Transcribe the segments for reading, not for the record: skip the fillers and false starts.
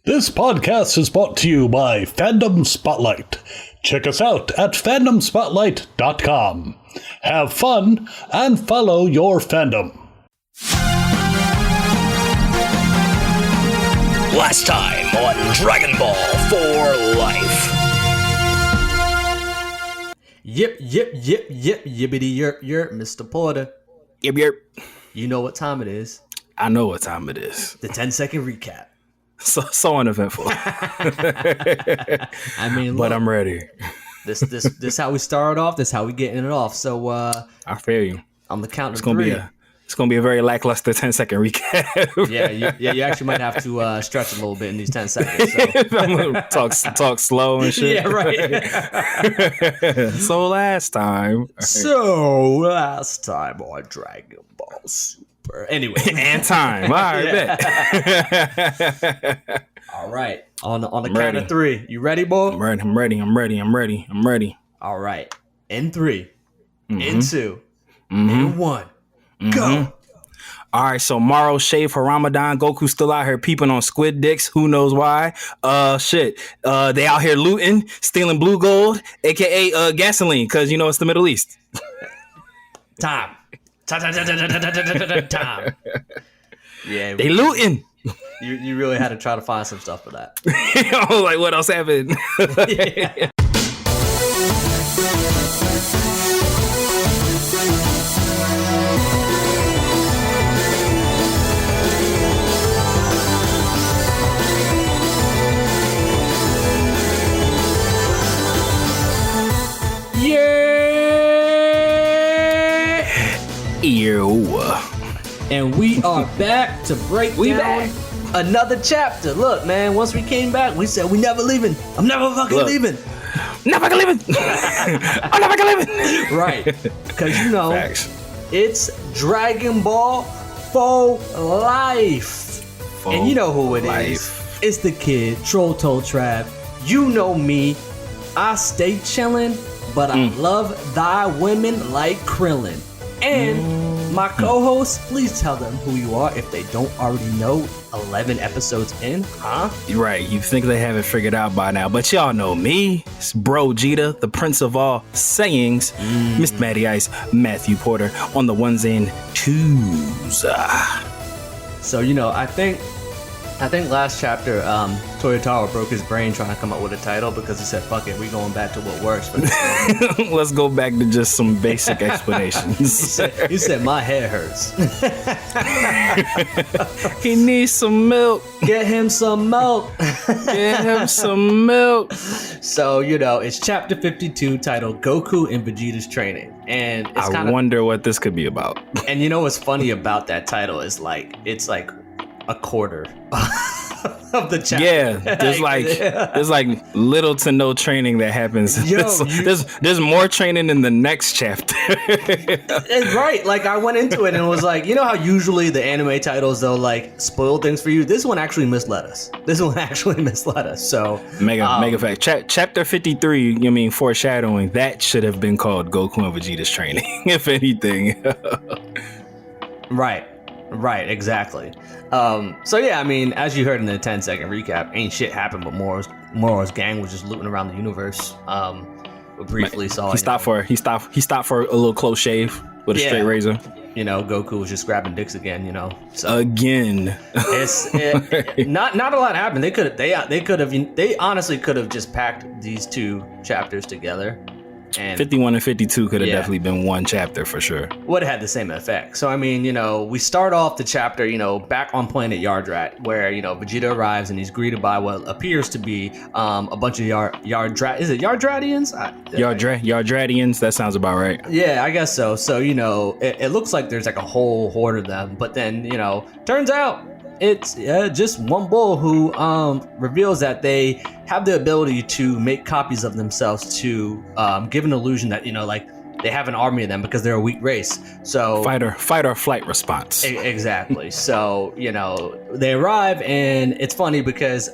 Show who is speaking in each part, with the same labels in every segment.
Speaker 1: This podcast is brought to you by Fandom Spotlight. Check us out at fandomspotlight.com. Have fun and follow your fandom.
Speaker 2: Last time on Dragon Ball for Life.
Speaker 3: Yippity yerp, Mr. Porter.
Speaker 2: Yep.
Speaker 3: You know what time it is.
Speaker 2: I know what time it is.
Speaker 3: The 10-second recap.
Speaker 2: So uneventful.
Speaker 3: I mean,
Speaker 2: but
Speaker 3: look,
Speaker 2: I'm ready.
Speaker 3: This how we started off. This how we getting it off. So
Speaker 2: I feel you.
Speaker 3: on the count of
Speaker 2: It's gonna
Speaker 3: three.
Speaker 2: It's gonna be a very lackluster 10-second recap.
Speaker 3: You actually might have to stretch a little bit in these 10 seconds. So.
Speaker 2: I'm gonna talk slow and shit.
Speaker 3: Yeah, right.
Speaker 2: So last time
Speaker 3: on Dragon Ball Super. Anyway,
Speaker 2: and time. All right, bet.
Speaker 3: All right. On the count
Speaker 2: ready.
Speaker 3: of three. You ready, boy?
Speaker 2: I'm ready.
Speaker 3: All right. In 3,
Speaker 2: Mm-hmm.
Speaker 3: in 2, in 1. Go.
Speaker 2: All right, so Moro shave for Ramadan. Goku still out here peeping on squid dicks. Who knows why? They out here looting, stealing blue gold, aka gasoline, because you know it's the Middle East.
Speaker 3: Time. Yeah,
Speaker 2: They looting.
Speaker 3: you really had to try to find some stuff for that.
Speaker 2: I was like, what else happened?
Speaker 3: Yeah.
Speaker 2: Ew.
Speaker 3: And we are back to break down another chapter. Look, man, once we came back, we said we never leaving. I'm never fucking leaving.
Speaker 2: Never gonna leave it. I'm never gonna leave it.
Speaker 3: Right. Because you know,
Speaker 2: Facts.
Speaker 3: it's Dragon Ball for Life. And you know who it is. It's the kid, TrollTollTrav. You know me. I stay chillin', but I love thy women like Krillin. And my co-hosts, please tell them who you are if they don't already know 11 episodes in, huh?
Speaker 2: Right, you think they have it figured out by now, but y'all know me. It's Bro Vegeta, the prince of all sayings, Mr. Matty Ice, Matthew Porter, on the ones and twos.
Speaker 3: So, you know, I think last chapter, Toyotawa broke his brain trying to come up with a title because he said, fuck it, we going back to what works for this one.
Speaker 2: Let's go back to just some basic explanations.
Speaker 3: He said, my head hurts.
Speaker 2: He needs some milk.
Speaker 3: Get him some milk.
Speaker 2: Get him some milk.
Speaker 3: So, you know, it's chapter 52 titled Goku and Vegeta's Training. And it's
Speaker 2: I wonder what this could be about.
Speaker 3: And you know what's funny about that title is it's like a quarter of the chapter.
Speaker 2: Yeah, there's like little to no training that happens. There's more training in the next chapter.
Speaker 3: It's right. Like I went into it and was like, you know how usually the anime titles they'll like spoil things for you. This one actually misled us. So
Speaker 2: Mega fact. Chapter 53. You mean foreshadowing? That should have been called Goku and Vegeta's Training, if anything.
Speaker 3: Right, exactly. So yeah, I mean, as you heard in the 10-second recap, ain't shit happened, but Moro's gang was just looting around the universe. We briefly saw
Speaker 2: he stopped for a little close shave with a straight razor.
Speaker 3: You know, Goku was just grabbing dicks again. You know, so
Speaker 2: again.
Speaker 3: Not a lot happened. They honestly could have just packed these two chapters together. And
Speaker 2: 51 and 52 could have definitely been one chapter for sure.
Speaker 3: Would have had the same effect. So, I mean, you know, we start off the chapter, you know, back on planet Yardrat, where, you know, Vegeta arrives and he's greeted by what appears to be a bunch of Yardratians?
Speaker 2: Yardratians, that sounds about right.
Speaker 3: Yeah, I guess so. So, you know, it looks like there's like a whole horde of them. But then, you know, turns out it's just one bull who reveals that they have the ability to make copies of themselves to give an illusion that, you know, like they have an army of them because they're a weak race. So
Speaker 2: fight or flight response.
Speaker 3: Exactly. So, you know, they arrive, and it's funny because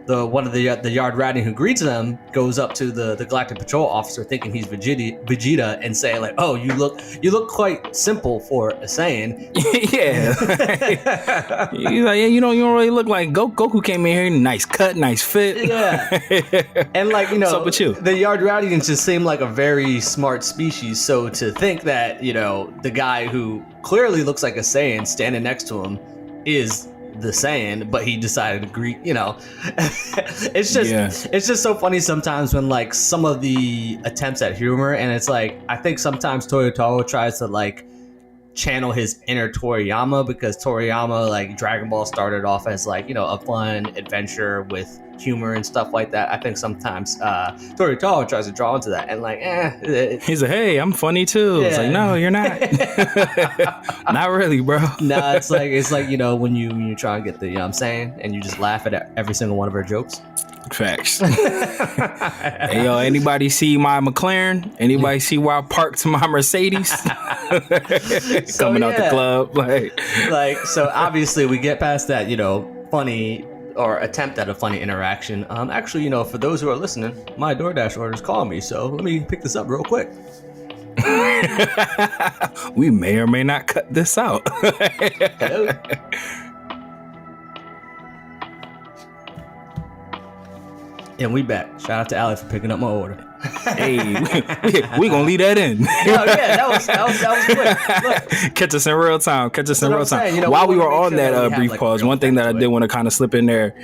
Speaker 3: the one of the Yard Ratting who greets them goes up to the Galactic Patrol officer, thinking he's Vegeta, and saying like, "Oh, you look quite simple for a Saiyan."
Speaker 2: Yeah. He's like, yeah, you don't really look like Goku came in here, nice cut, nice fit.
Speaker 3: Yeah. And like, you know,
Speaker 2: what's up with you?
Speaker 3: The Yard Rattians just seem like a very smart species. So to think that, you know, the guy who clearly looks like a Saiyan standing next to him is the Saiyan, but he decided to greet, you know. It's just so funny sometimes when like some of the attempts at humor, and it's like, I think sometimes Toyotawa tries to like channel his inner Toriyama, because Toriyama, like, Dragon Ball started off as like, you know, a fun adventure with humor and stuff like that. I think sometimes Toriyama tries to draw into that, and like,
Speaker 2: he's like, hey, I'm funny too. Yeah. It's like, no, you're not. Not really, bro.
Speaker 3: Nah, it's like, you know, when you try and get the, you know what I'm saying, and you just laugh at every single one of her jokes.
Speaker 2: Facts. Hey, yo, anybody see my McLaren? Anybody see where I parked my Mercedes? Coming out the club,
Speaker 3: like, so obviously we get past that, you know, funny or attempt at a funny interaction. Actually, you know, for those who are listening, my DoorDash orders call me, so let me pick this up real quick.
Speaker 2: We may or may not cut this out.
Speaker 3: Hello. And we back. Shout out to Allie for picking up my order.
Speaker 2: Hey, we gonna leave that in.
Speaker 3: Yeah, that was quick. Look.
Speaker 2: Catch us in real time.
Speaker 3: You know,
Speaker 2: while we were on that brief pause, one thing that I did want to kind of slip in there.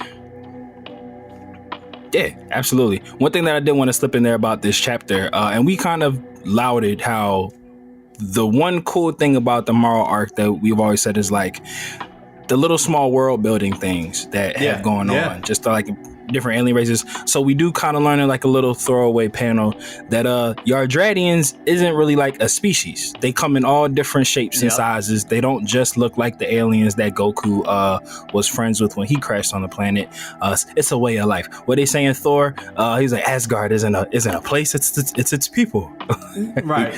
Speaker 2: Yeah, absolutely. One thing that I did want to slip in there about this chapter, and we kind of lauded how the one cool thing about the Moro arc that we've always said is like the little small world building things that have gone on, just like different alien races. So we do kind of learn in like a little throwaway panel that Yardratians isn't really like a species. They come in all different shapes and sizes. They don't just look like the aliens that Goku was friends with when he crashed on the planet. It's a way of life. What they say in Thor, he's like, Asgard isn't a place, it's its people.
Speaker 3: right.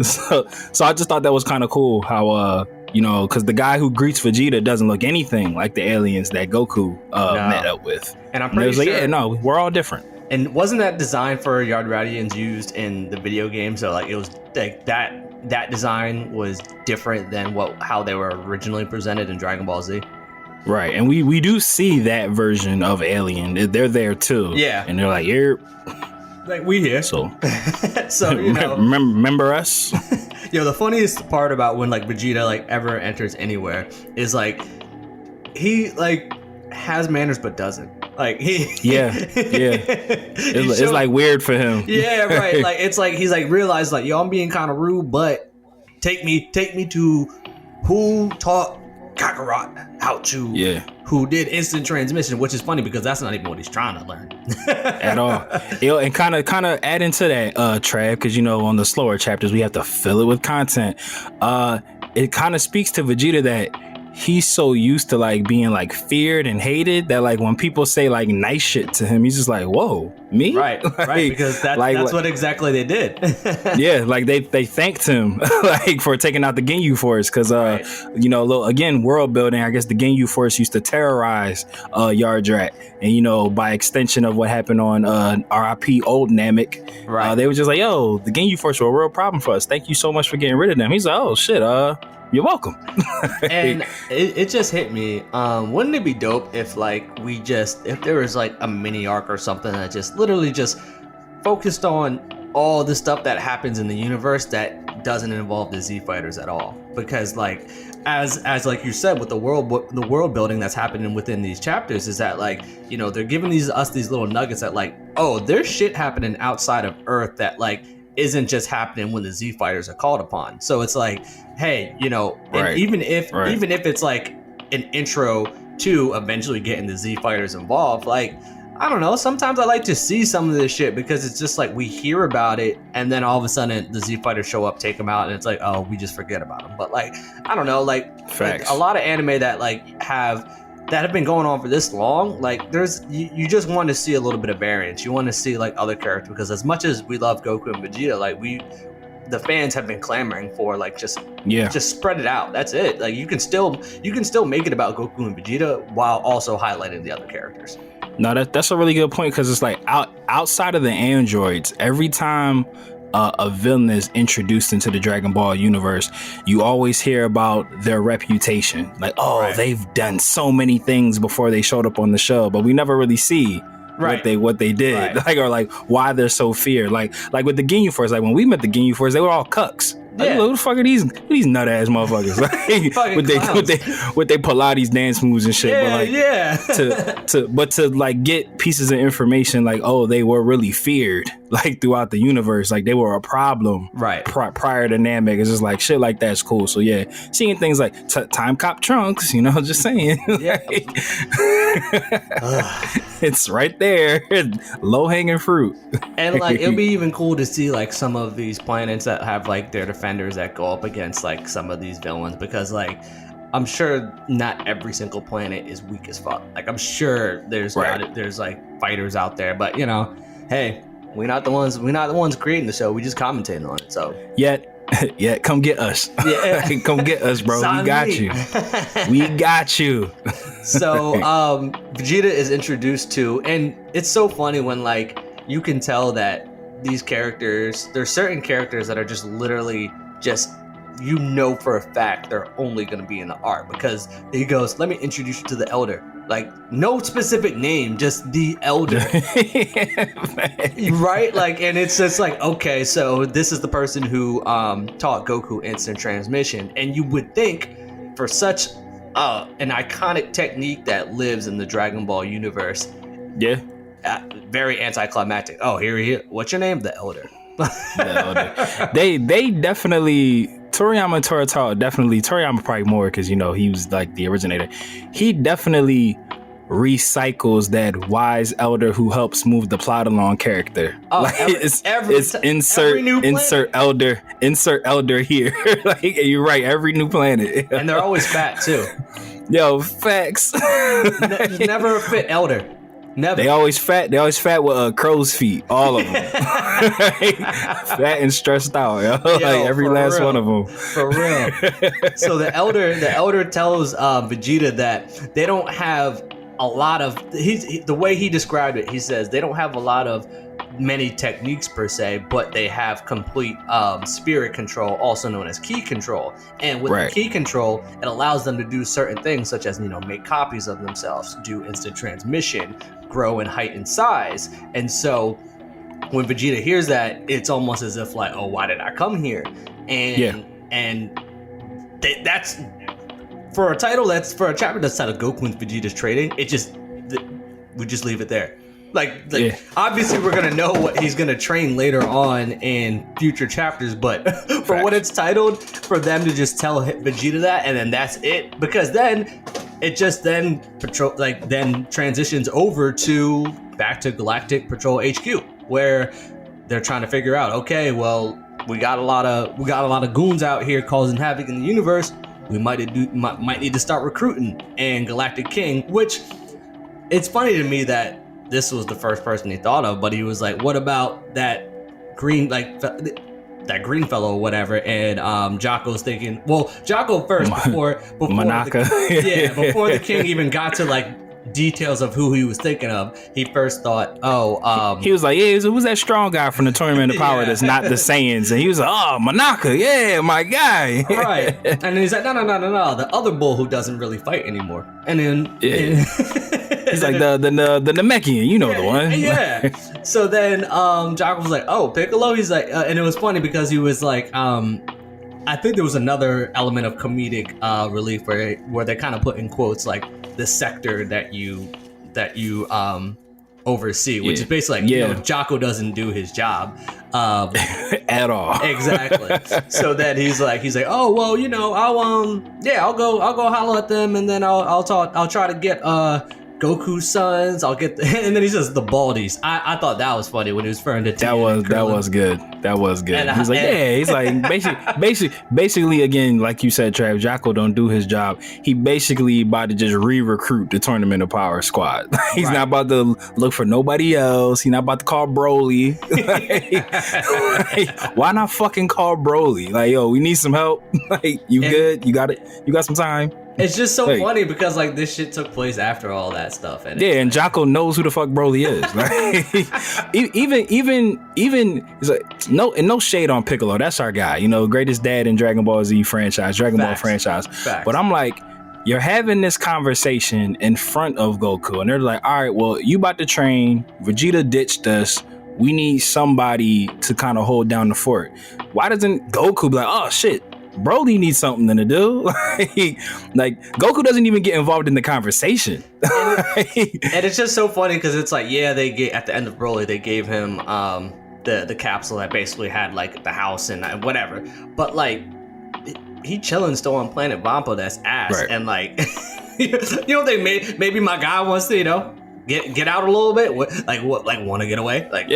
Speaker 2: So I just thought that was kind of cool how you know, because the guy who greets Vegeta doesn't look anything like the aliens that Goku met up with.
Speaker 3: And I'm pretty sure,
Speaker 2: like, yeah, no, we're all different.
Speaker 3: And wasn't that design for Yardratians used in the video game? So like, it was like that design was different than how they were originally presented in Dragon Ball Z.
Speaker 2: Right, and we do see that version of alien. They're there too.
Speaker 3: Yeah,
Speaker 2: and they're like, "You're
Speaker 3: like, we here."
Speaker 2: So,
Speaker 3: so you know,
Speaker 2: remember us?
Speaker 3: Yo, the funniest part about when like Vegeta like ever enters anywhere is like he like has manners but doesn't. Like it's
Speaker 2: like weird for him.
Speaker 3: Yeah, right. Like it's like he's like realized like, yo, I'm being kind of rude, but take me to who taught Kakarot how to who did instant transmission, which is funny because that's not even what he's trying to learn
Speaker 2: at all. And kind of add into that Trav, because you know on the slower chapters we have to fill it with content. It kind of speaks to Vegeta that he's so used to like being like feared and hated that like when people say like nice shit to him, he's just like, whoa, me?
Speaker 3: Right, because that's what exactly they did.
Speaker 2: Yeah, like they thanked him like for taking out the Ginyu Force, because you know, again, world building, I guess the Ginyu Force used to terrorize Yardrat, and you know, by extension of what happened on RIP Old Namek, they were just like, yo, the Ginyu Force were a real problem for us, thank you so much for getting rid of them. He's like, oh shit, you're welcome.
Speaker 3: And it just hit me. Wouldn't it be dope if if there was like a mini arc or something that just literally just focused on all the stuff that happens in the universe that doesn't involve the Z fighters at all? Because like as like you said, with the world building that's happening within these chapters is that like, you know, they're giving us these little nuggets that like, oh, there's shit happening outside of Earth that like isn't just happening when the Z fighters are called upon. So it's like, hey, you know, and even if it's like an intro to eventually getting the Z fighters involved, like, I don't know, sometimes I like to see some of this shit because it's just like we hear about it and then all of a sudden the Z fighters show up, take them out, and it's like, oh, we just forget about them. But like, I don't know, like a lot of anime that like have been going on for this long, like there's you just want to see a little bit of variance. You want to see like other characters, because as much as we love Goku and Vegeta, like the fans have been clamoring for. Like, just spread it out. That's it. Like, you can still make it about Goku and Vegeta while also highlighting the other characters.
Speaker 2: No, that's a really good point, because it's like outside of the androids, every time a villain is introduced into the Dragon Ball universe, you always hear about their reputation. Like, they've done so many things before they showed up on the show, but we never really see what they did, like, or like why they're so feared. Like with the Ginyu Force, like when we met the Ginyu Force, they were all cucks. Like, who the fuck are these nut ass motherfuckers? Like, with they Pilates dance moves and shit. But to like get pieces of information, like, oh, they were really feared, like, throughout the universe, like they were a problem, prior to Namek. It's just like shit like that's cool. So yeah, seeing things like Time Cop Trunks, you know, just saying, it's right there, low hanging fruit.
Speaker 3: And like, it'll be even cool to see like some of these planets that have like their defenders that go up against like some of these villains, because like, I'm sure not every single planet is weak as fuck. Like, I'm sure there's like fighters out there, but you know, hey, we're not the ones creating the show. We just commentating on it. So
Speaker 2: come get us. Come get us, bro. We got you. We got you.
Speaker 3: So Vegeta is introduced to, and it's so funny when like you can tell that these characters, there's certain characters that are just literally just, you know, for a fact they're only going to be in the art, because he goes, let me introduce you to the Elder. Like, no specific name, just the Elder. Right? Like, and it's just like, okay, so this is the person who taught Goku instant transmission. And you would think, for such an iconic technique that lives in the Dragon Ball universe, very anticlimactic. Oh, here. What's your name? The Elder.
Speaker 2: They definitely, Toriyama probably more, because you know he was like the originator. He definitely recycles that wise elder who helps move the plot along character. Insert elder here. Like, you're right, every new planet.
Speaker 3: And they're always fat too.
Speaker 2: Yo, facts.
Speaker 3: Never a fit elder. Never.
Speaker 2: They always fat with crow's feet, all of them. Fat and stressed out, yo. Like every last one of them.
Speaker 3: For real. So the elder tells Vegeta that they don't have a lot of, the way he described it, he says they don't have a lot of many techniques per se, but they have complete spirit control, also known as ki control. And with the ki control, it allows them to do certain things, such as, you know, make copies of themselves, do instant transmission, grow in height and size. And so when Vegeta hears that, it's almost as if like, oh, why did I come here? And that's for a chapter that's titled Goku and Vegeta's Trading. We just leave it there. Like obviously we're gonna know what he's gonna train later on in future chapters, but for what it's titled, for them to just tell Vegeta that and then that's it, because then it just then transitions over to back to Galactic Patrol HQ, where they're trying to figure out, okay, well, we got a lot of goons out here causing havoc in the universe. We might need to start recruiting. And Galactic King, which it's funny to me that this was the first person he thought of, but he was like, what about that green, like that green fellow or whatever? And Jocko's thinking, well, Jocko first before
Speaker 2: Manaka.
Speaker 3: Before the king even got to like details of who he was thinking of, he first thought, he was like, who's that strong guy from the Tournament of Power that's not the Saiyans? And he was like, oh, Manaka, yeah, my guy. Right. And then he's like, no, the other bull who doesn't really fight anymore. And then
Speaker 2: he's like the Namekian, you know the one.
Speaker 3: Yeah. So then Jocko was like, oh, Piccolo? He's like, and it was funny because he was like, I think there was another element of comedic relief where they kind of put in quotes like the sector that you oversee, which is basically like, you know, Jocko doesn't do his job
Speaker 2: at all.
Speaker 3: Exactly. So then he's like, oh well, you know, I'll go holler at them, and then I'll try to get Goku's sons. I'll get and then he says the Baldies. I thought that was funny when he was referring to
Speaker 2: that was good. And he's like, basically again, like you said, Trav, Jocko don't do his job. He basically about to just re-recruit the Tournament of Power squad. He's not about to look for nobody else. He's not about to call Broly. Why not fucking call Broly? Like, yo, we need some help. Like, you good? You got it? You got some time?
Speaker 3: It's just so funny because like this shit took place after all that stuff, and
Speaker 2: and Jocko knows who the fuck Broly is. Like, even it's like no shade on Piccolo. That's our guy. You know, greatest dad in Dragon Ball Z franchise, Ball franchise.
Speaker 3: Facts.
Speaker 2: But I'm like, you're having this conversation in front of Goku, and they're like, all right, well, you about to train. Vegeta ditched us. We need somebody to kind of hold down the fort. Why doesn't Goku be like, oh shit, Broly needs something to do? Like Goku doesn't even get involved in the conversation.
Speaker 3: And it's just so funny because it's like, they get at the end of Broly, they gave him the capsule that basically had like the house and whatever. But like he chilling still on planet Vampa. That's ass. Right. And like they maybe my guy wants to get out a little bit. Want to get away? Like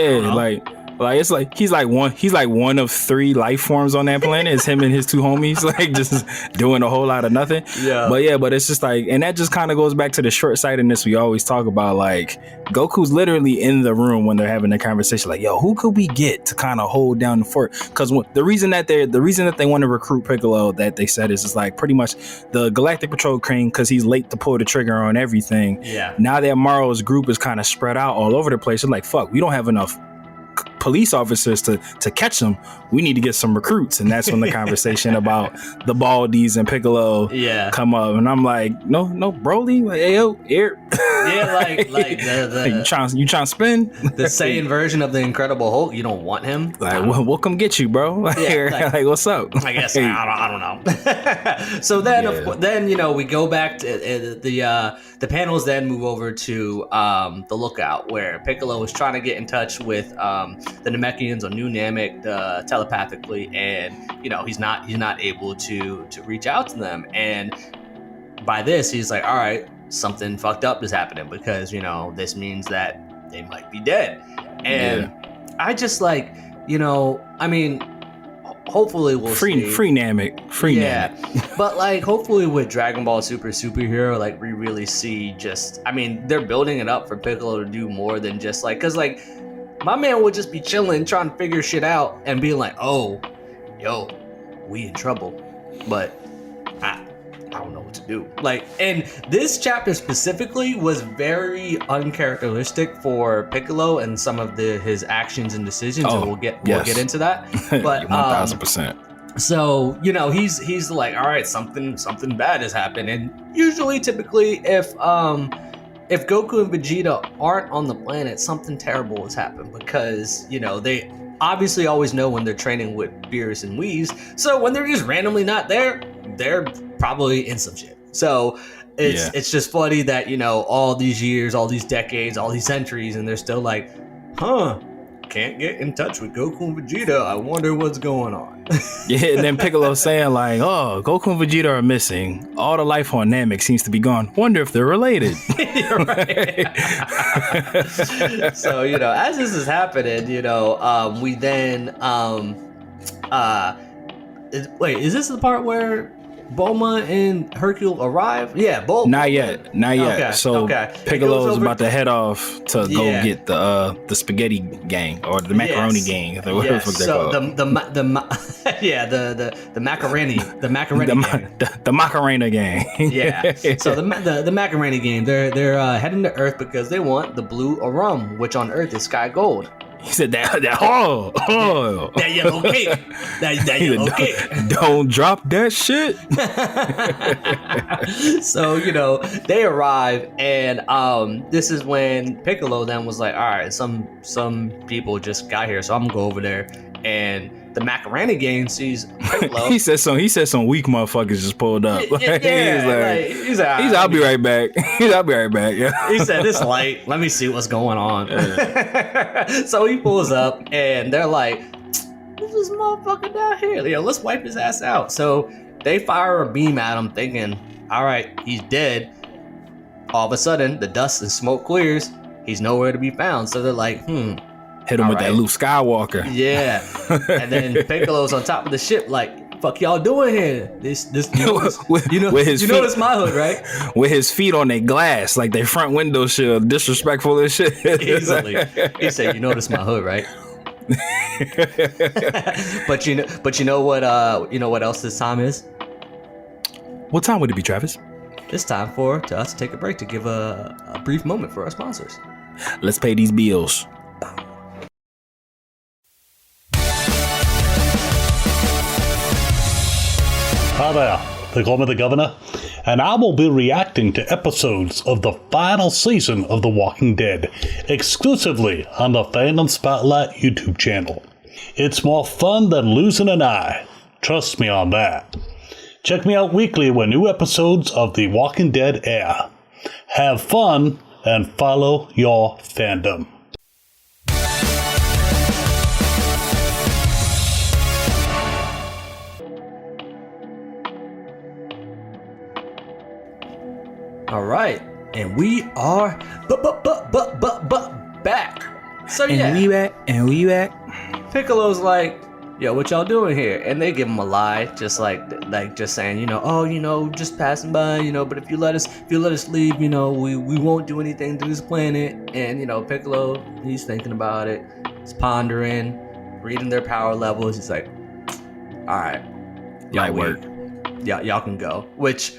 Speaker 3: Like it's like he's like one of 3 life forms on that planet. It's him and his 2 homies, like just doing a whole lot of nothing. But it's just like, and that just kind of goes back to the short-sightedness we always talk about. Like Goku's literally in the room when they're having a conversation. Like, yo, who could we get to kind of hold down the fort? Because the reason that they want to recruit Piccolo, that they said is like pretty much the Galactic Patrol King, because he's late to pull the trigger on everything. Yeah.
Speaker 2: Now that Moro's group is kind of spread out all over the place, it's like, fuck, we don't have enough police officers to catch them. We need to get some recruits. And that's when the conversation about the Baldies and Piccolo come up, and I'm like, no Broly, like, hey, yo, here.
Speaker 3: Like the
Speaker 2: you trying to spin
Speaker 3: the Saiyan version of the Incredible Hulk. You don't want him,
Speaker 2: like, we'll come get you, bro. Like, what's up?
Speaker 3: I guess I don't know. So then we go back to the panels. Then move over to the Lookout, where Piccolo is trying to get in touch with the Namekians on New Namek telepathically, and he's not able to reach out to them. And by this, he's like, all right, something fucked up is happening, because this means that they might be dead. And I just like, I mean, hopefully we'll
Speaker 2: free Namek,
Speaker 3: Namek. But like, hopefully with Dragon Ball Superhero, like we really see they're building it up for Piccolo to do more than just like, because like my man would just be chilling trying to figure shit out and being like, oh, yo, we in trouble, but I don't know what to do. Like, and this chapter specifically was very uncharacteristic for Piccolo and some of his actions and decisions, and we'll get into that. But
Speaker 2: 1000%.
Speaker 3: So he's like, all right, something bad has happened, and typically if Goku and Vegeta aren't on the planet, something terrible has happened, because they obviously always know when they're training with Beerus and Whis. So when they're just randomly not there, they're probably in some shit. So it's just funny that all these years, all these decades, all these centuries, and they're still like, can't get in touch with Goku and Vegeta. I wonder what's going on.
Speaker 2: And then Piccolo saying like, oh, Goku and Vegeta are missing. All the life on Namek seems to be gone. Wonder if they're related.
Speaker 3: You're right. So, as this is happening, we then wait, is this the part where Bulma and Hercule arrive? Yeah, Bulma.
Speaker 2: Not yet. Okay. So Piccolo's about to head off to go get the spaghetti gang, or the macaroni gang.
Speaker 3: So the macaroni gang.
Speaker 2: The Macarena gang.
Speaker 3: Yeah. So the Macarena gang, they're heading to Earth because they want the blue Arum, which on Earth is sky gold.
Speaker 2: He said that
Speaker 3: that yellow cake. That yellow cake.
Speaker 2: Don't drop that shit.
Speaker 3: So, they arrive, and this is when Piccolo then was like, all right, some people just got here, so I'm gonna go over there. And the Macarena gang sees Piccolo.
Speaker 2: he said some weak motherfuckers just pulled up. He's like, I'll be right back. I'll be right back. Yeah.
Speaker 3: He said, it's light. Let me see what's going on. So he pulls up, and they're like, who's this motherfucker down here? Let's wipe his ass out. So they fire a beam at him, thinking, all right, he's dead. all of a sudden, the dust and smoke clears. He's nowhere to be found. So they're like,
Speaker 2: Hit him with that Luke Skywalker.
Speaker 3: Yeah. And then Piccolo's on top of the ship like, fuck y'all doing here? This you notice my hood, right?
Speaker 2: With his feet on their glass, like their front window shield, disrespectful as shit.
Speaker 3: Easily. He said, you notice my hood, right? but you know what else this time is?
Speaker 2: What time would it be, Travis?
Speaker 3: It's time for us to take a break to give a brief moment for our sponsors.
Speaker 2: Let's pay these bills.
Speaker 1: Hi there, they call me the Governor, and I will be reacting to episodes of the final season of The Walking Dead, exclusively on the Fandom Spotlight YouTube channel. It's more fun than losing an eye, trust me on that. Check me out weekly when new episodes of The Walking Dead air. Have fun and follow your fandom.
Speaker 3: All right, and we are back. So yeah,
Speaker 2: and we back.
Speaker 3: Piccolo's like, yo, what y'all doing here? And they give him a lie, just just saying, just passing by, but if you let us leave, we won't do anything to this planet. And Piccolo, he's thinking about it, he's pondering, reading their power levels. He's like, all right,
Speaker 2: Light work.
Speaker 3: Y'all can go. Which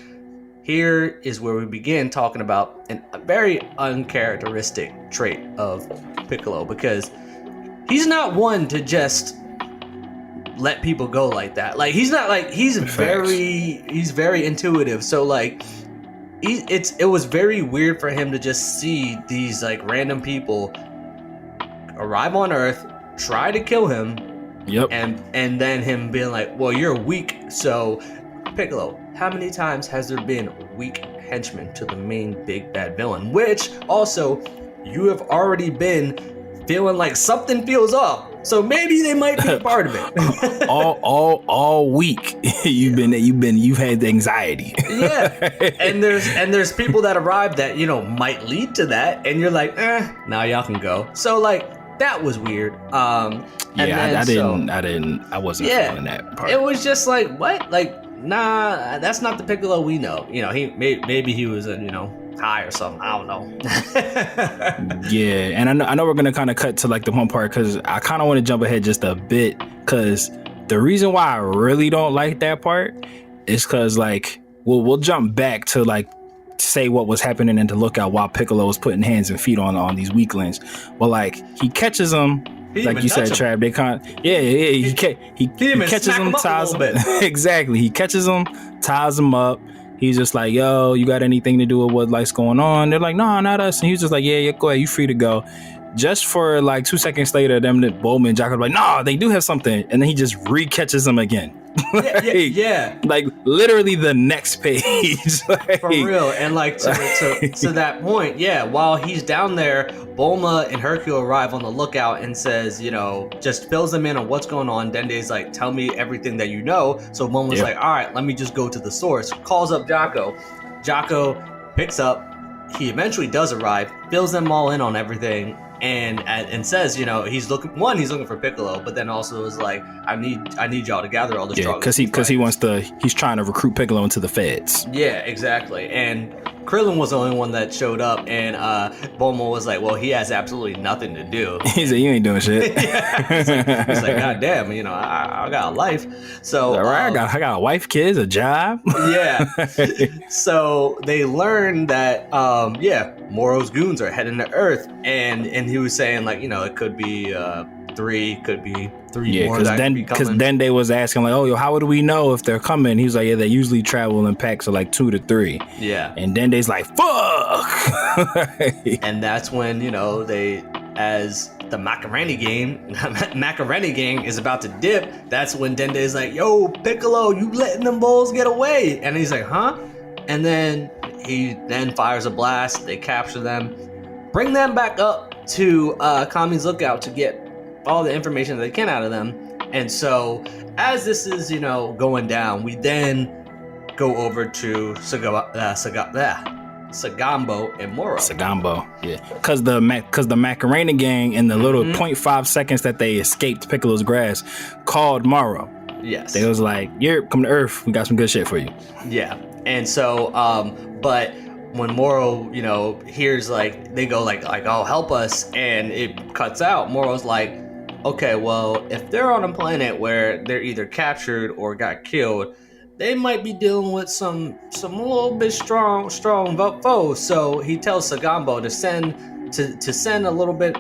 Speaker 3: here is where we begin talking about a very uncharacteristic trait of Piccolo, because he's not one to just let people go like that. Like he's very intuitive. So like it was very weird for him to just see these like random people arrive on Earth, try to kill him.
Speaker 2: Yep.
Speaker 3: And then him being like, well, you're weak. So Piccolo, how many times has there been weak henchmen to the main big bad villain? Which also, you have already been feeling like something feels off. So maybe they might be a part of it.
Speaker 2: all week you've had anxiety.
Speaker 3: Yeah. And there's people that arrive that, might lead to that, and you're like, now y'all can go. So like that was weird.
Speaker 2: I wasn't feeling that part.
Speaker 3: It was just like, what? Like, nah, that's not the Piccolo we know. He maybe he was high or something. I don't know.
Speaker 2: Yeah, and I know we're gonna kind of cut to like the one part because I kind of want to jump ahead just a bit, because the reason why I really don't like that part is because like we'll jump back to like say what was happening in the lookout while Piccolo was putting hands and feet on these weaklings. But like he catches them. Like you said, Trav, they can't. Yeah. He catches them, ties them. Exactly. He catches them, ties them up. He's just like, yo, you got anything to do with what like's going on? They're like, no, not us. And he's just like, yeah, go ahead, you free to go. Just for like 2 seconds later, Bowman and Jocko are like, no, they do have something, and then he just re-catches them again.
Speaker 3: Yeah.
Speaker 2: Like literally the next page. Like,
Speaker 3: for real. And like to that point, while he's down there, Bulma and Hercule arrive on the lookout and says, just fills them in on what's going on. Dende's like, tell me everything that you know. So Bulma's like, all right, let me just go to the source. Calls up Jocko. Jocko picks up. He eventually does arrive, fills them all in on everything, and says, he's looking for Piccolo, but then also is like, I need y'all to gather all the strongest.
Speaker 2: because he's trying to recruit Piccolo into the feds.
Speaker 3: Yeah, exactly. And Krillin was the only one that showed up, and Bulma was like, well, he has absolutely nothing to do.
Speaker 2: He said, you ain't doing shit.
Speaker 3: He's like, God damn, I got a life. So
Speaker 2: all right, I got a wife, kids, a job.
Speaker 3: Yeah. So they learned that Moro's goons are heading to Earth, and he was saying like, it could be three more.
Speaker 2: Because Dende was asking like, oh, yo, how would we know if they're coming? He was like, yeah, they usually travel in packs of like 2 to 3.
Speaker 3: Yeah.
Speaker 2: And Dende's like, fuck.
Speaker 3: And that's when as the Macaroni gang is about to dip, that's when Dende's like, yo, Piccolo, you letting them bulls get away? And he's like, huh? And then he fires a blast. They capture them, bring them back up to Kami's lookout to get all the information that they can out of them. And so as this is going down, we then go over to Sagambo, and Moro.
Speaker 2: Sagambo, yeah. Because the Macarena gang in the little 0.5 seconds that they escaped Piccolo's grasp called Moro.
Speaker 3: Yes.
Speaker 2: They was like, "You're come to Earth. We got some good shit for you."
Speaker 3: Yeah. And so, but when Moro, hears like they go like, "Oh, help us," and it cuts out, Moro's like, "Okay, well, if they're on a planet where they're either captured or got killed, they might be dealing with some little bit strong foes." So he tells Sagambo to send a little bit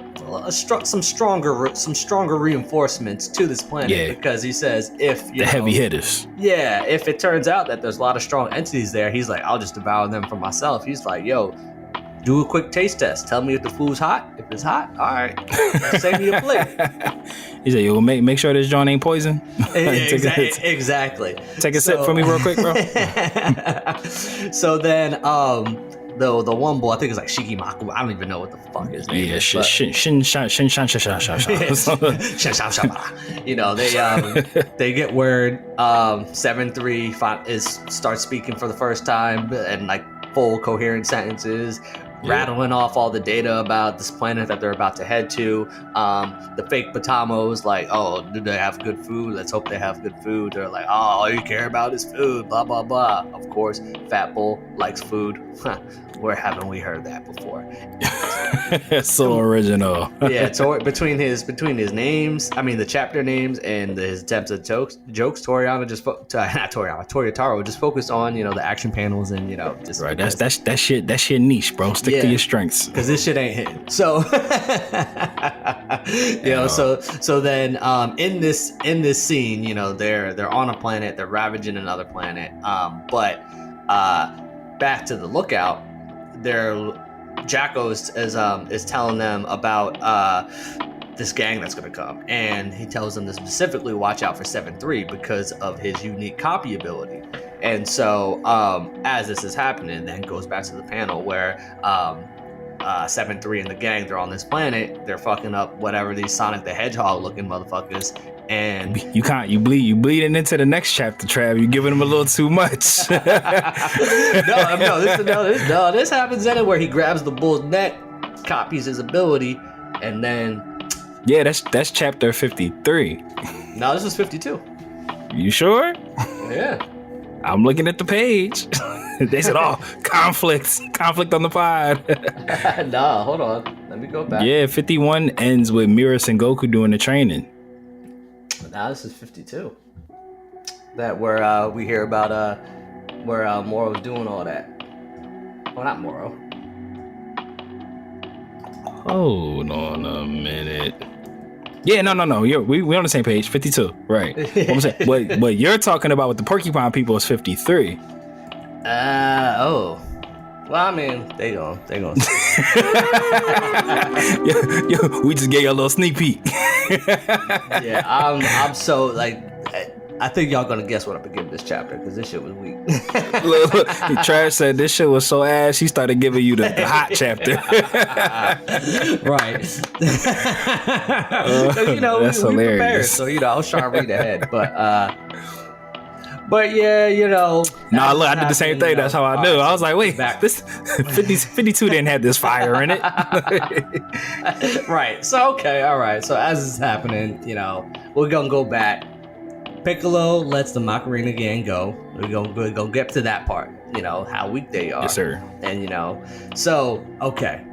Speaker 3: some stronger reinforcements to this planet, because he says if
Speaker 2: the heavy hitters.
Speaker 3: Yeah, if it turns out that there's a lot of strong entities there, he's like, I'll just devour them for myself. He's like, yo, do a quick taste test. Tell me if the food's hot. If it's hot, all right, save me a plate.
Speaker 2: He said, "Yo, make sure this joint ain't poison."
Speaker 3: Exactly.
Speaker 2: Take a sip for me real quick, bro.
Speaker 3: So then, the one boy, I think it's like Shikimaku. I don't even know what the fuck his name is.
Speaker 2: Yeah,
Speaker 3: They get word. 7-3 starts speaking for the first time and like full coherent sentences. Rattling off all the data about this planet that they're about to head to. The fake Potamos, like, oh, do they have good food? Let's hope they have good food. They're like, oh, all you care about is food, blah, blah, blah. Of course, Fat Bull likes food. Where haven't we heard that before?
Speaker 2: So original.
Speaker 3: Yeah, so between his names, I mean the chapter names and his attempts at jokes, Toyotaro just focused on the action panels and just
Speaker 2: right. That's your niche, bro. Stick to your strengths,
Speaker 3: because this shit ain't hitting. So so then in this scene, they're on a planet, they're ravaging another planet, but back to the lookout, Jacko is telling them about this gang that's going to come, and he tells them to specifically watch out for 7-3 because of his unique copy ability. And so as this is happening, then goes back to the panel where 7-3 and the gang, they're on this planet, they're fucking up whatever these Sonic the Hedgehog looking motherfuckers. And
Speaker 2: you bleeding into the next chapter, Trav. You giving him a little too much.
Speaker 3: No, this happens anywhere. He grabs the bull's neck, copies his ability, and then
Speaker 2: that's chapter 53.
Speaker 3: No, this was 52.
Speaker 2: You sure?
Speaker 3: Yeah,
Speaker 2: I'm looking at the page. They said, "Oh, conflict on the pod."
Speaker 3: Nah, hold on, let me go back.
Speaker 2: Yeah, 51 ends with Miris and Goku doing the training.
Speaker 3: Now this is 52. That where we hear about where Moro's doing all that. Well, not Moro.
Speaker 2: Hold on a minute. Yeah, no. We on the same page. 52, right? I'm saying, what you're talking about with the Porcupine people is 53.
Speaker 3: Oh. Well, I mean, they gon'
Speaker 2: yo, we just gave you a little sneak peek.
Speaker 3: Yeah, I'm so like, I think y'all gonna guess what I'm gonna give this chapter because this shit was weak.
Speaker 2: Look, Trash said this shit was so ass. He started giving you the hot chapter.
Speaker 3: Right.
Speaker 2: That's
Speaker 3: we
Speaker 2: hilarious.
Speaker 3: prepared, so I was trying to read ahead, But yeah,
Speaker 2: Nah, look, I did the same thing. That's how I knew. I was like, wait, this 52 didn't have this fire in it.
Speaker 3: Right. So okay, all right. So as this is happening, we're gonna go back. Piccolo lets the Macarena gang go. We're gonna get to that part. How weak they are.
Speaker 2: Yes, sir.
Speaker 3: And so okay,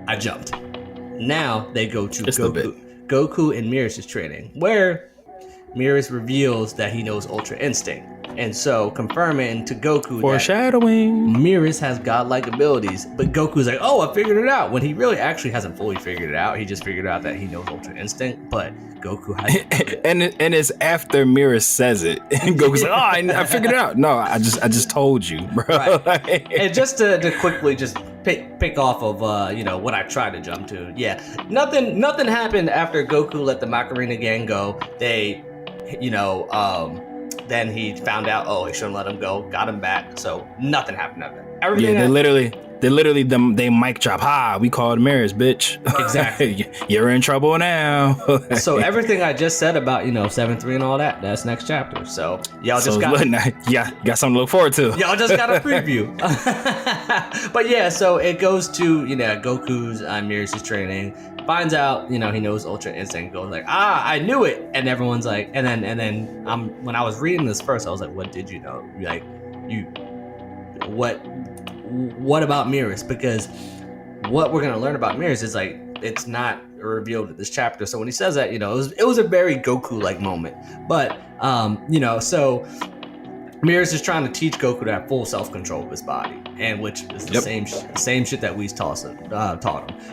Speaker 3: I jumped. Now they go to Goku and Miris' training, where Miris reveals that he knows Ultra Instinct, and so confirming to Goku
Speaker 2: foreshadowing
Speaker 3: that Miris has godlike abilities. But Goku's like, "Oh, I figured it out," when he really actually hasn't fully figured it out. He just figured out that he knows Ultra Instinct, but Goku has
Speaker 2: and it's after Miris says it, and Goku's like, "Oh, I figured it out." No, I just told you, bro.
Speaker 3: Right. And just to quickly just pick off of what I tried to jump to. Yeah, nothing happened after Goku let the Macarena gang go. then he found out, he shouldn't let him go, got him back. So nothing happened of it. Everything
Speaker 2: they literally they mic drop. Ha, we called mirrors, bitch.
Speaker 3: Exactly.
Speaker 2: You're in trouble now.
Speaker 3: So everything I just said about 7-3 and all that's next chapter. So y'all just got
Speaker 2: something to look forward to.
Speaker 3: Y'all just got a preview. But yeah, so it goes to Goku's Mirrors' training. Finds out, he knows Ultra Instinct. Goes like, I knew it, and everyone's like, and then when I was reading this first, I was like, what did you know? Like, what about mirrors? Because what we're gonna learn about mirrors is like it's not revealed in this chapter. So when he says that, it was a very Goku-like moment. But so Mirrors is trying to teach Goku to have full self-control of his body, and which is the same shit that we taught him.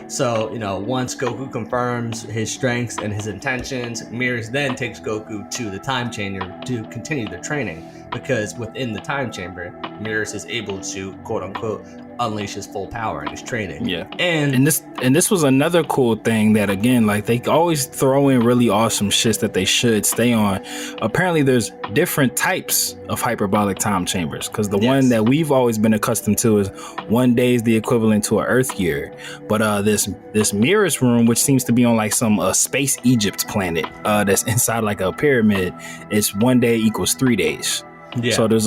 Speaker 3: So once Goku confirms his strengths and his intentions, Mirrors then takes Goku to the time chamber to continue the training, because within the time chamber, Mirrors is able to quote unquote unleash his full power in his training.
Speaker 2: Yeah. And this was another cool thing that, again, like, they always throw in really awesome shits that they should stay on. Apparently there's different types of hyperbolic time chambers, because the one that we've always been accustomed to is 1 day is the equivalent to an Earth year. But this Mirrors room, which seems to be on like some space Egypt planet that's inside like a pyramid, it's 1 day equals 3 days. Yeah. So there's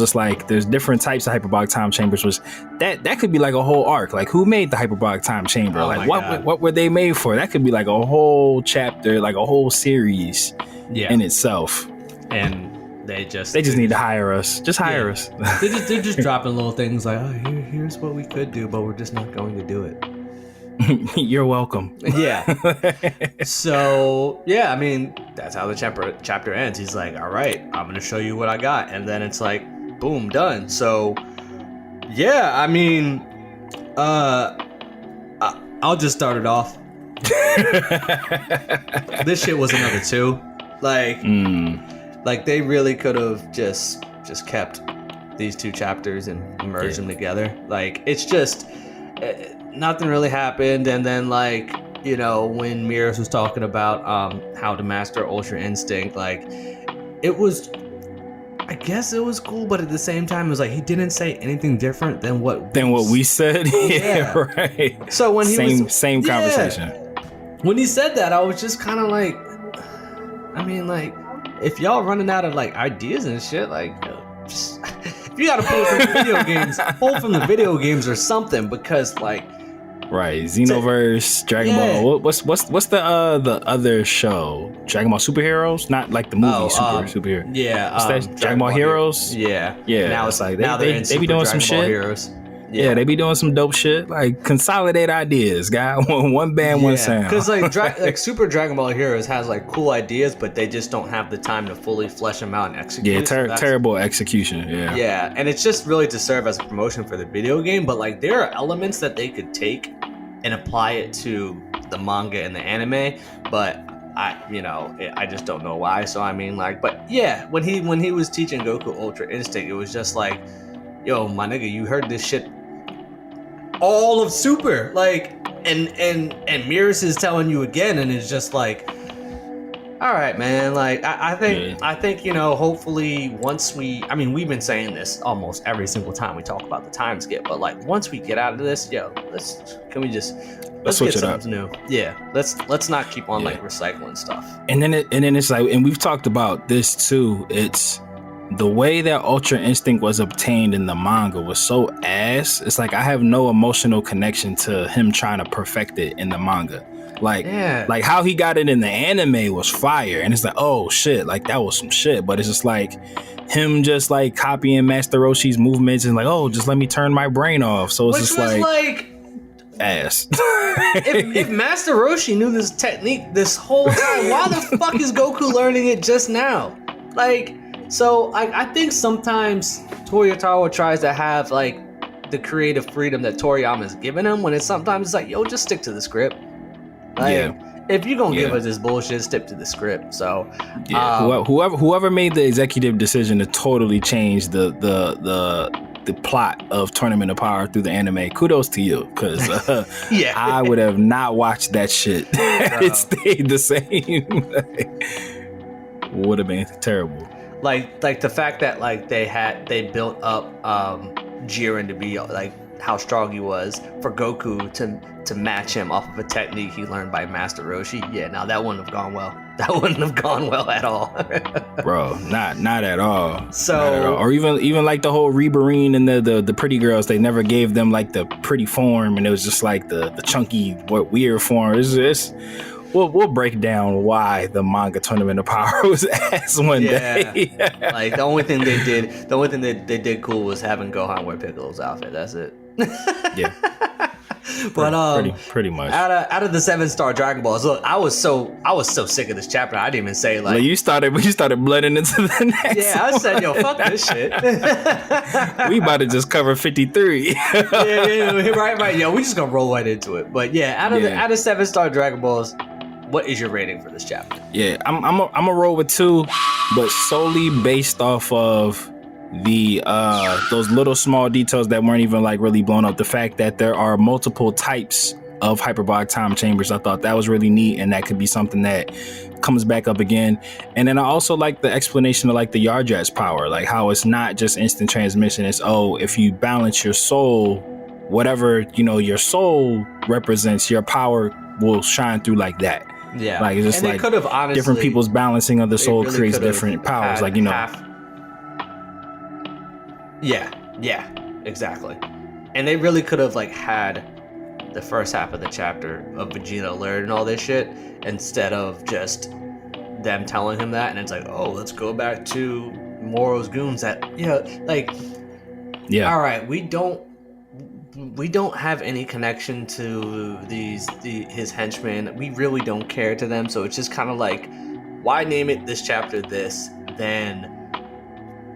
Speaker 2: different types of hyperbolic time chambers, which that could be like a whole arc. Like, who made the hyperbolic time chamber? Like, what were they made for? That could be like a whole chapter, like a whole series in itself.
Speaker 3: And they just
Speaker 2: need to hire us. Just hire us.
Speaker 3: They're just dropping little things like, here's what we could do, but we're just not going to do it.
Speaker 2: You're welcome.
Speaker 3: Yeah. So yeah, I mean, that's how the chapter ends. He's like, all right, I'm gonna show you what I got, and then it's like, boom, done. So yeah, I mean, I'll just start it off. This shit was another 2. Like they really could have just kept these 2 chapters and merged them together. Like, it's just nothing really happened. And then, like, when Mirrors was talking about how to master Ultra Instinct, like, I guess it was cool, but at the same time, it was like he didn't say anything different than what
Speaker 2: we said. Yeah, right.
Speaker 3: So when
Speaker 2: same conversation.
Speaker 3: When he said that, I was just kind of like, I mean, like, if y'all running out of like ideas and shit, like, just if you gotta pull from the video games, pull from the video games or something, because like.
Speaker 2: Right, Xenoverse, Dragon Ball. What's the other show? Dragon Ball Superheroes, not like the movie Superhero.
Speaker 3: Yeah,
Speaker 2: what's that? Dragon Ball Heroes.
Speaker 3: Yeah.
Speaker 2: Now it's like they be doing some shit.
Speaker 3: Heroes.
Speaker 2: Yeah, they be doing some dope shit. Like, consolidate ideas, guy. One band, one sound.
Speaker 3: Because like Super Dragon Ball Heroes has like cool ideas, but they just don't have the time to fully flesh them out and execute.
Speaker 2: Yeah, terrible execution. Yeah.
Speaker 3: Yeah, and it's just really to serve as a promotion for the video game. But like, there are elements that they could take and apply it to the manga and the anime, but I just don't know why. So I mean, like, but yeah, when he was teaching Goku Ultra Instinct, it was just like, yo, my nigga, you heard this shit all of Super, like, and Mirrors is telling you again, and it's just like, all right, man. Like, I think hopefully once we've been saying this almost every single time we talk about the time skip, but like, once we get out of this, let's get something new. Yeah, let's not keep on like recycling stuff.
Speaker 2: And then it's like, and we've talked about this too. It's the way that Ultra Instinct was obtained in the manga was so ass. It's like, I have no emotional connection to him trying to perfect it in the manga. Like how he got it in the anime was fire, and it's like, oh shit, like that was some shit. But it's just like him just like copying Master Roshi's movements and like, oh, just let me turn my brain off. So it's
Speaker 3: Which
Speaker 2: just
Speaker 3: was
Speaker 2: like ass.
Speaker 3: if Master Roshi knew this technique this whole time, why the fuck is Goku learning it just now? Like, so I think sometimes Toyotawa tries to have like the creative freedom that Toriyama's given him, when it's sometimes it's like, yo, just stick to the script. Like, if you're gonna give us this bullshit, stick to the script. So
Speaker 2: whoever made the executive decision to totally change the plot of Tournament of Power through the anime, kudos to you, because I would have not watched that shit. It stayed the same. Would have been terrible.
Speaker 3: like the fact that like they built up Jiren to be like how strong he was for Goku to match him off of a technique he learned by Master Roshi. Yeah, now that wouldn't have gone well. That wouldn't have gone well at all.
Speaker 2: Bro, not at all.
Speaker 3: So,
Speaker 2: not at all. Or even like the whole Reboreen and the pretty girls, they never gave them like the pretty form, and it was just like the chunky, weird form. We'll break down why the manga Tournament of Power was ass one day.
Speaker 3: Like the only thing they did cool was having Gohan wear Piccolo's outfit. That's it.
Speaker 2: Yeah.
Speaker 3: But
Speaker 2: pretty much
Speaker 3: out of the 7-star Dragon Balls, look, I was so sick of this chapter. I didn't even say like
Speaker 2: you started blending into the next.
Speaker 3: Yeah, I said, yo, fuck this shit.
Speaker 2: We about to just cover 53.
Speaker 3: yeah, right. Yo, we just gonna roll right into it. But yeah, out of 7-star Dragon Balls, what is your rating for this chapter?
Speaker 2: Yeah, I'm a roll with 2, but solely based off of the those little small details that weren't even like really blown up. The fact that there are multiple types of hyperbolic time chambers, I thought that was really neat, and that could be something that comes back up again. And then I also like the explanation of like the Yardrat's power, like how it's not just instant transmission. It's if you balance your soul, whatever your soul represents, your power will shine through like that.
Speaker 3: Yeah,
Speaker 2: like it's just
Speaker 3: and
Speaker 2: like
Speaker 3: could have honestly,
Speaker 2: different people's balancing of the soul
Speaker 3: really
Speaker 2: creates different powers. Like
Speaker 3: Yeah, exactly. And they really could have like had the first half of the chapter of Vegeta learning all this shit instead of just them telling him that, and it's like, oh, let's go back to Moro's goons. That all right, we don't have any connection to his henchmen. We really don't care to them, so it's just kind of like, why name it this chapter this, then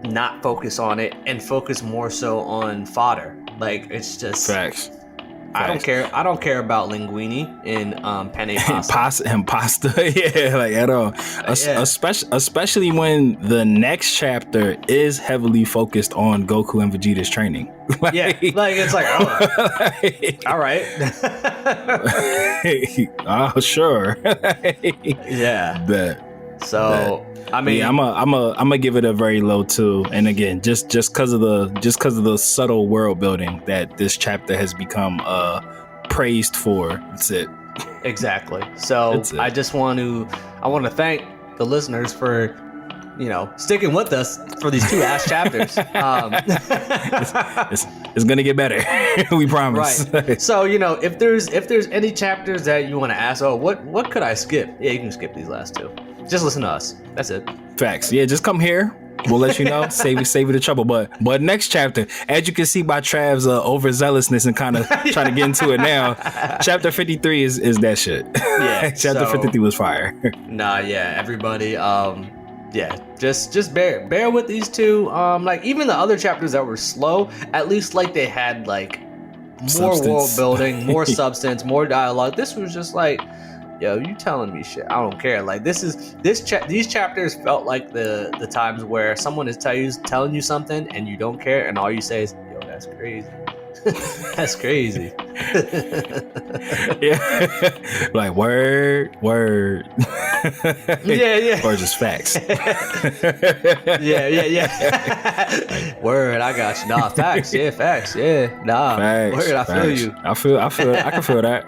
Speaker 3: not focus on it and focus more so on fodder. Like, it's just
Speaker 2: facts.
Speaker 3: I don't care about linguine in penne pasta.
Speaker 2: And pasta. Yeah, like at all. Especially when the next chapter is heavily focused on Goku and Vegeta's training.
Speaker 3: Like it's like, all right.
Speaker 2: Oh, sure.
Speaker 3: Yeah. So I mean,
Speaker 2: yeah, I'm a give it a very low 2. And again, just because of the subtle world building that this chapter has become praised for. That's it.
Speaker 3: Exactly. So I want to thank the listeners for sticking with us for these 2 ass chapters.
Speaker 2: It's gonna get better. We promise.
Speaker 3: Right. So if there's any chapters that you want to ask, what could I skip? Yeah, you can skip these last 2. Just listen to us. That's it.
Speaker 2: Facts. Yeah, just come here. We'll let you know. save you the trouble. But next chapter, as you can see by Trav's overzealousness and kind of trying to get into it now, chapter 53 is that shit. Yeah. Chapter 53 was fire.
Speaker 3: Nah, yeah, everybody. Yeah, just bear with these 2. Like even the other chapters that were slow, at least like they had like more world building, more substance, more dialogue. This was just like, yo, you telling me shit, I don't care. Like these chapters felt like the times where someone is telling you something and you don't care, and all you say is, yo, that's crazy. That's crazy.
Speaker 2: Yeah. Like word.
Speaker 3: Yeah.
Speaker 2: Or just facts.
Speaker 3: Yeah. Word, I got you. Nah, facts. Yeah, facts. Yeah. Nah.
Speaker 2: Facts,
Speaker 3: word, I feel you.
Speaker 2: I can feel that.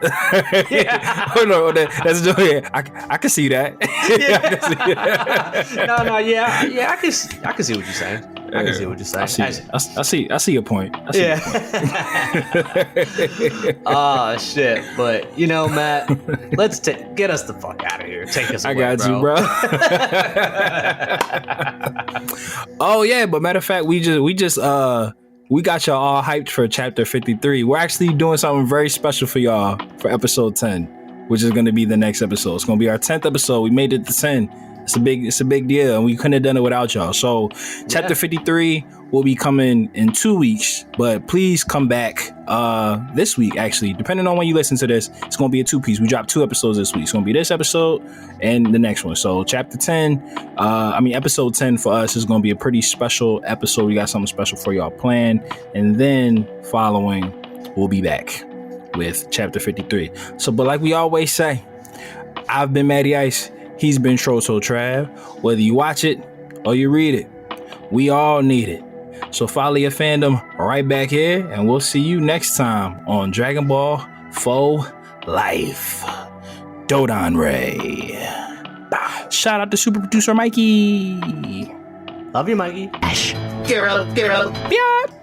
Speaker 3: Yeah.
Speaker 2: Oh no, that's just, yeah. I can see that.
Speaker 3: Yeah. No, yeah. I can see what you're saying. I can see what you're saying.
Speaker 2: I see your point.
Speaker 3: Oh shit! But Matt, let's get us the fuck out of here. Take us away,
Speaker 2: I got you, bro. Oh yeah, but matter of fact, we got y'all all hyped for chapter 53. We're actually doing something very special for y'all for episode 10, which is going to be the next episode. It's going to be our 10th episode. We made it to 10. It's a big deal, and we couldn't have done it without y'all. So chapter 53 will be coming in 2 weeks, but please come back this week, actually. Depending on when you listen to this, it's going to be a 2-piece. We dropped 2 episodes this week. It's going to be this episode and the next one. So episode 10 for us is going to be a pretty special episode. We got something special for y'all planned. And then following, we'll be back with chapter 53. So, but like we always say, I've been Matty Ice. He's been TrollTollTrav. Whether you watch it or you read it. We all need it. So follow your fandom right back here, and we'll see you next time on Dragon Ball Faux Life. Dodon Ray. Shout out to super producer Mikey.
Speaker 3: Love you, Mikey.
Speaker 4: Get out.
Speaker 2: Yeah.